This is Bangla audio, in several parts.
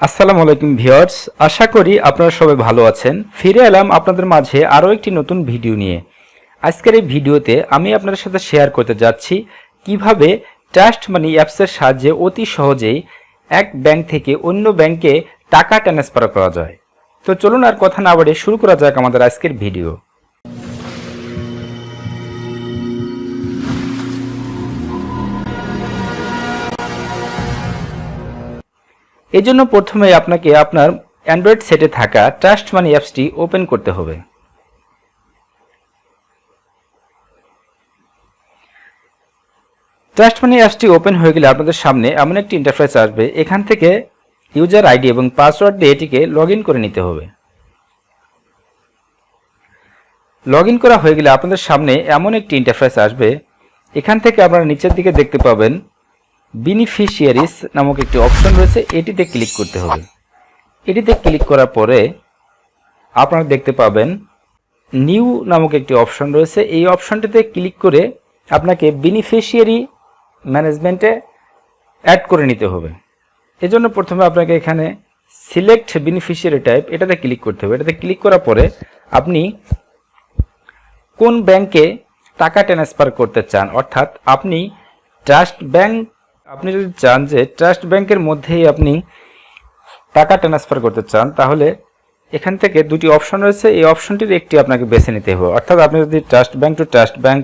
আসসালামু আলাইকুম ভিউয়ার্স, আশা করি আপনারা সবাই ভালো আছেন। ফিরে এলাম আপনাদের মাঝে আরও একটি নতুন ভিডিও নিয়ে। আজকের এই ভিডিওতে আমি আপনাদের সাথে শেয়ার করতে যাচ্ছি কিভাবে ট্রাস্ট মানি অ্যাপসের সাহায্যে অতি সহজেই এক ব্যাংক থেকে অন্য ব্যাংকে টাকা ট্রান্সফার করা যায়। তো চলুন আর কথা না বাড়িয়ে শুরু করা যাক আমাদের আজকের ভিডিও। এই জন্য প্রথমে আপনাকে আপনার অ্যান্ড্রয়েড সেটে থাকা ট্রাস্ট মানি অ্যাপসটি ওপেন করতে হবে। ট্রাস্ট মানি অ্যাপসটি ওপেন হয়ে গেলে আপনাদের সামনে এমন একটি ইন্টারফেস আসবে। এখান থেকে ইউজার আইডি এবং পাসওয়ার্ড দিয়ে এটিকে লগ ইন করে নিতে হবে। লগ ইন করা হয়ে গেলে আপনাদের সামনে এমন একটি ইন্টারফেস আসবে। এখান থেকে আপনারা নিচের দিকে দেখতে পাবেন বেনিফিশিয়ারিজ নামক একটি অপশন রয়েছে, এটিতে ক্লিক করতে হবে। এটিতে ক্লিক করার পরে আপনারা দেখতে পাবেন নিউ নামক একটি অপশন রয়েছে। এই অপশনটিতে ক্লিক করে আপনাকে বেনিফিশিয়ারি ম্যানেজমেন্টে অ্যাড করে নিতে হবে। এজন্য প্রথমে আপনাকে এখানে সিলেক্ট বেনিফিশিয়ারি টাইপ এটাতে ক্লিক করতে হবে। এটাতে ক্লিক করার পরে আপনি কোন ব্যাংকে টাকা ট্রান্সফার করতে চান, অর্থাৎ আপনি ট্রাস্ট ব্যাংক, আপনি যদি চান যে ট্রাস্ট ব্যাংকের মধ্যেই আপনি টাকা ট্রান্সফার করতে চান, তাহলে এখান থেকে দুটি অপশন রয়েছে, এই অপশনটির একটি আপনাকে বেছে নিতে হবে। অর্থাৎ আপনি যদি trust bank to trust bank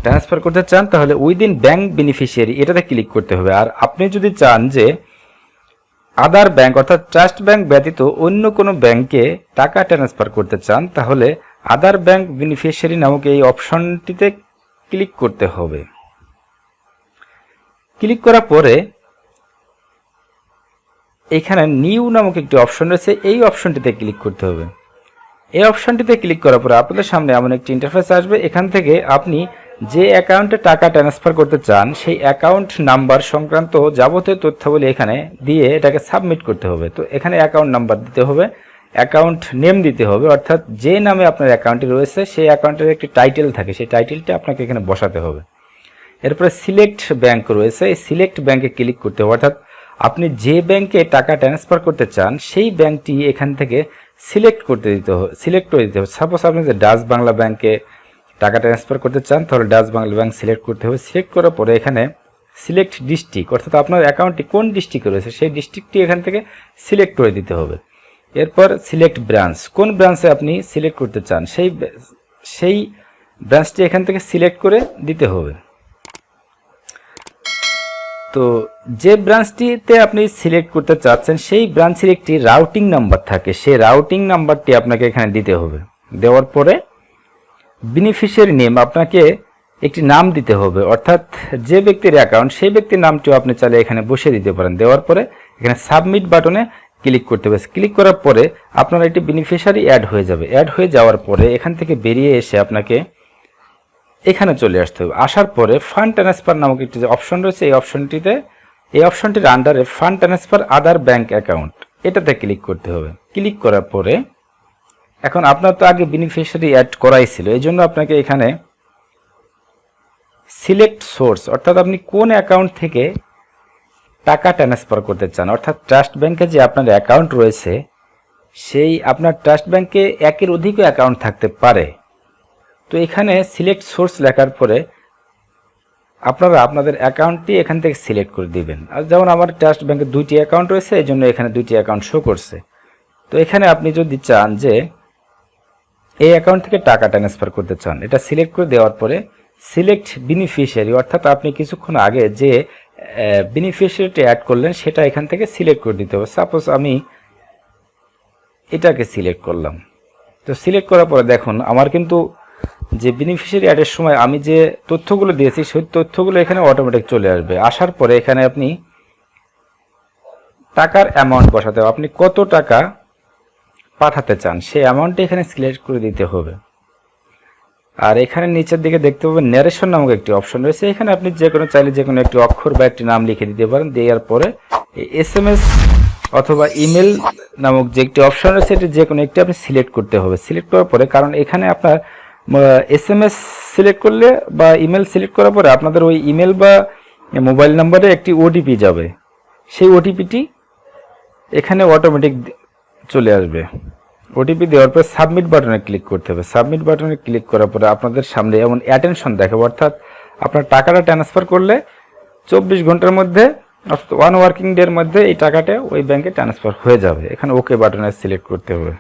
transfer করতে চান তাহলে উইদিন ব্যাংক বেনিফিশিয়ারি এটাতে ক্লিক করতে হবে। আর আপনি যদি চান যে আদার ব্যাংক অর্থাৎ ট্রাস্ট ব্যাংক ব্যতীত অন্য কোনো ব্যাংকে টাকা ট্রান্সফার করতে চান তাহলে আদার ব্যাংক বেনিফিশিয়ারি নামক এই অপশনটিতে ক্লিক করতে হবে। ক্লিক করার পরে এখানে নিউ নামক একটি অপশন রয়েছে, এই অপশনটিতে ক্লিক করতে হবে। এই অপশনটিতে ক্লিক করার পরে আপনাদের সামনে এমন একটি ইন্টারফেস আসবে। এখান থেকে আপনি যে অ্যাকাউন্টে টাকা ট্রান্সফার করতে চান সেই অ্যাকাউন্ট নাম্বার সংক্রান্ত যাবতীয় তথ্যাবলী এখানে দিয়ে এটাকে সাবমিট করতে হবে। তো এখানে অ্যাকাউন্ট নাম্বার দিতে হবে, অ্যাকাউন্ট নেম দিতে হবে, অর্থাৎ যে নামে আপনার অ্যাকাউন্টটি রয়েছে সেই অ্যাকাউন্টের একটি টাইটেল থাকে, সেই টাইটেলটা আপনাকে এখানে বসাতে হবে। এরপরে সিলেক্ট ব্যাংক রয়েছে, এই সিলেক্ট ব্যাংকে ক্লিক করতে হবে, অর্থাৎ আপনি যে ব্যাংকে টাকা ট্রান্সফার করতে চান সেই ব্যাংকটি এখান থেকে সিলেক্ট করে দিতে হবে। সাপোজ আপনি যে ডাচ বাংলা ব্যাংকে টাকা ট্রান্সফার করতে চান তাহলে ডাচ বাংলা ব্যাংক সিলেক্ট করতে হবে। সিলেক্ট করার পরে এখানে সিলেক্ট ডিস্ট্রিক্ট, অর্থাৎ আপনার অ্যাকাউন্টটি কোন ডিস্ট্রিক্টে রয়েছে সেই ডিস্ট্রিক্টটি এখান থেকে সিলেক্ট করে দিতে হবে। এরপর সিলেক্ট ব্রাঞ্চ, কোন ব্রাঞ্চে আপনি সিলেক্ট করতে চান সেই ব্রাঞ্চটি এখান থেকে সিলেক্ট করে দিতে হবে। তো যে ব্রাঞ্চটিতে আপনি সিলেক্ট করতে চাচ্ছেন সেই ব্রাঞ্চের একটি রাউটিং নাম্বার থাকে, সেই রাউটিং নাম্বারটি আপনাকে এখানে দিতে হবে। দেওয়ার পরে বেনিফিশিয়ারি নেম, আপনাকে একটি নাম দিতে হবে, অর্থাৎ যে ব্যক্তির অ্যাকাউন্ট সেই ব্যক্তির নামটিও আপনি চাইলে এখানে বসিয়ে দিতে পারেন। দেওয়ার পরে এখানে সাবমিট বাটনে ক্লিক করতে হবে। ক্লিক করার পরে আপনার একটি বেনিফিশিয়ারি অ্যাড হয়ে যাবে। অ্যাড হয়ে যাওয়ার পরে এখান থেকে বেরিয়ে এসে আপনাকে এখানে চলে আসতে হবে। আসার পরে ফান্ড ট্রান্সফার নামক একটি যে অপশন রয়েছে এই অপশনটির আন্ডারে ফান্ড ট্রান্সফার আদার ব্যাংক অ্যাকাউন্ট এটাতে ক্লিক করতে হবে। ক্লিক করার পরে এখন আপনার তো আগে বেনিফিশিয়ারি অ্যাড করাই ছিল, এই জন্য আপনাকে এখানে সিলেক্ট সোর্স, অর্থাৎ আপনি কোন অ্যাকাউন্ট থেকে টাকা ট্রান্সফার করতে চান, অর্থাৎ ট্রাস্ট ব্যাংকে যে আপনার অ্যাকাউন্ট রয়েছে সেই আপনার ট্রাস্ট ব্যাংকে একের অধিকও অ্যাকাউন্ট থাকতে পারে। তো এখানে সিলেক্ট সোর্স লেখার পরে আপনারা আপনাদের অ্যাকাউন্টটি এখান থেকে সিলেক্ট করে দিবেন। আর যেমন আমার ট্রাস্ট ব্যাংকে দুইটি অ্যাকাউন্ট রয়েছে, এই জন্য এখানে দুইটি অ্যাকাউন্ট শো করছে। তো এখানে আপনি যদি চান যে এই অ্যাকাউন্ট থেকে টাকা ট্রান্সফার করতে চান, এটা সিলেক্ট করে দেওয়ার পরে সিলেক্ট বেনিফিশিয়ারি, অর্থাৎ আপনি কিছুক্ষণ আগে যে বেনিফিশিয়ারিটি অ্যাড করলেন সেটা এখান থেকে সিলেক্ট করে দিতে হবে। সাপোজ আমি এটাকে সিলেক্ট করলাম। তো সিলেক্ট করার পরে দেখুন আমার কিন্তু যে বেনিফিশিয়ারি অ্যাডের সময় আমি যে তথ্যগুলো দিয়েছি সেই তথ্যগুলো এখানে অটোমেটিক চলে আসবে। আসার পরে এখানে আপনি টাকার অ্যামাউন্ট বসাতে হবে, আপনি কত টাকা পাঠাতে চান সেই অ্যামাউন্টটা এখানে সিলেক্ট করে দিতে হবে। আর এখানে নিচের দিকে দেখতে পাবেন ন্যারেশন নামক একটি অপশন রয়েছে, এখানে আপনি চাইলে যে কোনো একটি অক্ষর বা একটি নাম লিখে দিতে পারেন। দেওয়ার পরে SMS অথবা ইমেল নামক যে একটি অপশন রয়েছে এটি যে কোনো একটি আপনি সিলেক্ট করতে হবে। সিলেক্ট করার পরে, কারণ এখানে আপনার SMS সিলেক্ট করলে বা ইমেল সিলেক্ট করার পরে আপনাদের ওই ইমেল বা মোবাইল নাম্বারে একটি OTP যাবে, সেই OTPটি এখানে অটোমেটিক চলে আসবে। ওটিপি দেওয়ার পর সাবমিট বাটনে ক্লিক করতে হবে। সাবমিট বাটনে ক্লিক করার পরে আপনাদের সামনে এমন অ্যাটেনশন দেখাবে, অর্থাৎ আপনার টাকাটা ট্রান্সফার করলে 24 ঘন্টার মধ্যে অর্থাৎ 1 ওয়ার্কিং ডের মধ্যে এই টাকাটা ওই ব্যাংকে ট্রান্সফার হয়ে যাবে। এখানে ওকে বাটনে সিলেক্ট করতে হবে।